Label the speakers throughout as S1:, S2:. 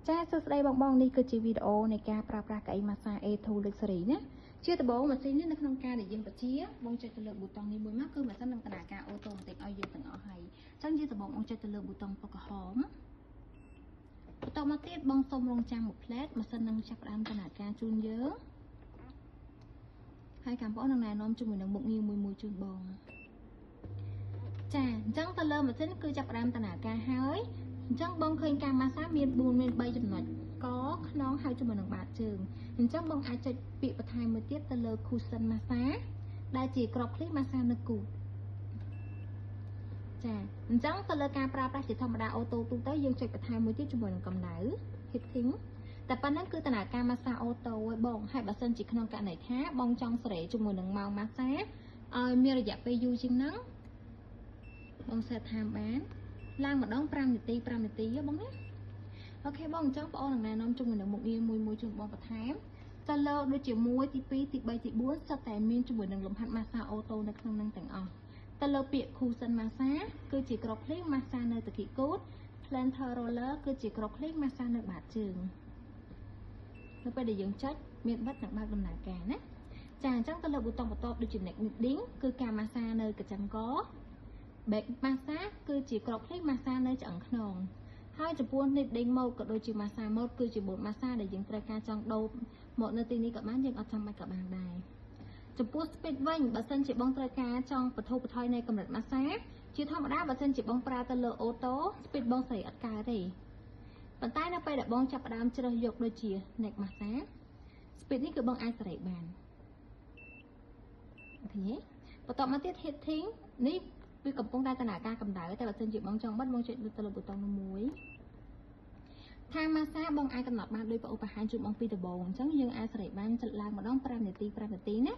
S1: ចាសួស្តីបងនេះគឺជាវីដេអូនៃការប្រើប្រាស់កៅអីម៉ាស្សា A2 Luxury ណាជាដំបូងម៉ាស៊ីននេះនៅក្នុងការដែលយើងបញ្ជាបងចុចទៅលើប៊ូតុងនេះមួយមកគឺម៉ាស៊ីននឹងដំណើរការអូតូម៉ាទិកឲ្យយើងទាំងអស់ហើយអញ្ចឹងជាដំបូងបងចុចទៅលើប៊ូតុងពណ៌ក្រហមបន្តមកទៀតបងសុំរងចាំមួយផ្លែតម៉ាស៊ីននឹងចាប់ផ្ដើមដំណើរការជូនយើងហើយកម្មបងនឹងណែនាំជាមួយនឹងមុខងារមួយជូនបងចាអញ្ចឹងទៅលើម៉ាស៊ីនគឺចាប់ផ្ដើមដំណើរការហើយអញ្ចឹងបងឃើញការម៉ាស្សាមាន3ចំណុចកខ្នងហើយជាមួយនឹងបាតជើងអញ្ចឹងបងអាចចុចពាក្យបន្ថែមមួយទៀតទៅលើ cushion massage ដែលជាក្របឃ្លីម៉ាស្សានៅគូចាអញ្ចឹងទៅលើការប្រើប្រាស់ជាធម្មតាអូតូទូទៅយើងចុចបន្ថែមមួយទៀតជាមួយនឹងកម្ដៅ heating តែប៉ុណ្ណឹងគឺដំណើរការម៉ាស្សាអូតូឲ្យបងហើយបើសិនជាក្នុងករណីថាបងចង់សេរីជាមួយនឹងម៉ោងម៉ាស្សាឲ្យមានរយៈពេលយូរជាងហ្នឹងបងសេតថាបានឡើងម្ដង5នាទីបងណាអូខេបងអញ្ចឹងបងនឹងណែនាំជាមួយនឹងមុខងារមួយជូនបងបន្ថែមទៅលើដូចជា1ទី2ទី3ទី4សុទ្ធតែមានជាមួយនឹងលំហាត់ម៉ាស្សាអូតូនៅក្នុងហ្នឹងទាំងអស់ទៅលើពាក្យ cushion massage គឺជាក្របឃ្លីម៉ាស្សានៅតាគីគូត plantar roller គឺជាក្របឃ្លីម៉ាស្សានៅបាតជើងនៅពេលដែលយើងចុចមានបិទនិងបើកដំណើរការណាចាអញ្ចឹងទៅលើប៊ូតុងបន្ទាប់ដូចជា neck kneading គឺការម៉ាស្សានៅកញ្ចឹងកback massage គឺជាក្របឃ្លីម៉ាស្សានៅឆ្អឹងខ្នងហើយចំពោះ kneading mode ក៏ដូចជា massage mode គឺជា mode massage ដែលយើងត្រូវការចង់ដូរមកនៅទីនេះក៏បានយើងអត់ចាំបាច់ក៏បានដែរចំពោះ speed វិញបើសិនជាបងត្រូវការចង់បន្ថយនៃកម្រិត massage ជាធម្មតាបើសិនជាបងប្រើទៅលើ auto speed បងស្រីអត់កើតទេប៉ុន្តែនៅពេលដែលបងចាប់ផ្ដើមជ្រើសយកដូចជា neck massage speed នេះគឺបងអាចសេរីបានអូខេបន្តមកទៀត heating នេះវាកំពុងតែដំណើរការកម្ដៅតែបើសិនជាបងចង់បិទបងចុចទៅលើប៊ូតុងនោះមួយថាម៉ាស្សាបងអាចកំណត់បានដោយប្អូនបង្ហាញជូនបងពីដំបូងអញ្ចឹងយើងអាចសេរីបានចុចឡើងម្ដង5នាទីណា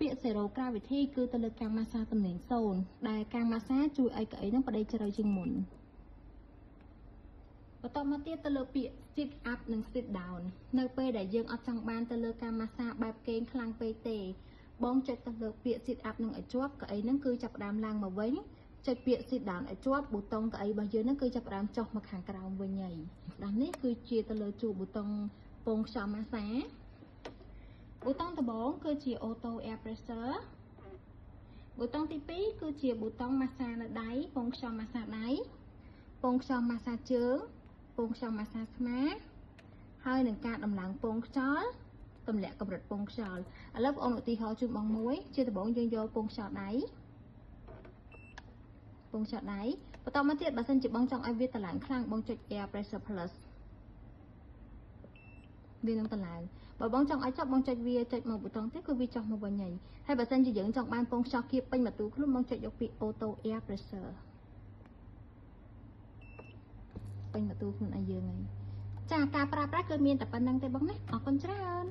S1: ពាក្យ zero gravity គឺទៅលើការម៉ាស្សាទំនេរ0ដែលការម៉ាស្សាជួយឲ្យកៅអីនឹងបដិជ្រៅជាងមុនបន្តមកទៀតទៅលើពាក្យ sit up និង sit down នៅពេលដែលយើងអត់ចង់បានទៅលើការម៉ាស្សាបែបគេងខ្លាំងពេកទេបងចុចទៅលើពាក្យ sit up នឹងឲ្យជាប់កៅអីនឹងគឺចាប់ផ្ដើមឡើងមកវិញចុចពាក្យ sit down ឲ្យជាប់ប៊ូតុងកៅអីរបស់យើងនឹងគឺចាប់ផ្ដើមចុះមកខាងក្រោមវិញហើយដល់នេះគឺជាទៅលើជួរប៊ូតុងពងខ្យល់ម៉ាស្សាប៊ូតុងដំបូងគឺជា auto air pressure ប៊ូតុងទី2គឺជាប៊ូតុងម៉ាស្សានៅដៃពងខ្យល់ម៉ាស្សាដៃពងខ្យល់ម៉ាស្សាជើងពងខ្យល់ម៉ាស្សាស្មាហើយនឹងការដំឡើងពងខ្យល់ទម្លាក់កម្រិតពងខ្យល់ឥឡូវបងឧទាហរណ៍ជូនបងមួយជាដំបូងយើងយកពងខ្យល់ដៃបន្តមកទៀតបើសិនជាបងចង់ឲ្យវាតម្លើងខ្លាំងបងចុច air pressure plus វានឹងតម្លើងបើបងចង់ឲ្យចុះបងចុចវាចុចមកប៊ូតុងទៀតគឺវាចុះមកវិញហើយបើសិនជាយើងចង់បានពងខ្យល់គៀបពេញបន្ទូខ្លួនបងចុចយកពី auto air pressure ពេញបន្ទូខ្លួនឲ្យយើងហើយចាការប្រើប្រាស់គឺមានតែប៉ុណ្្នឹងទេបងណាអរគុណច្រើន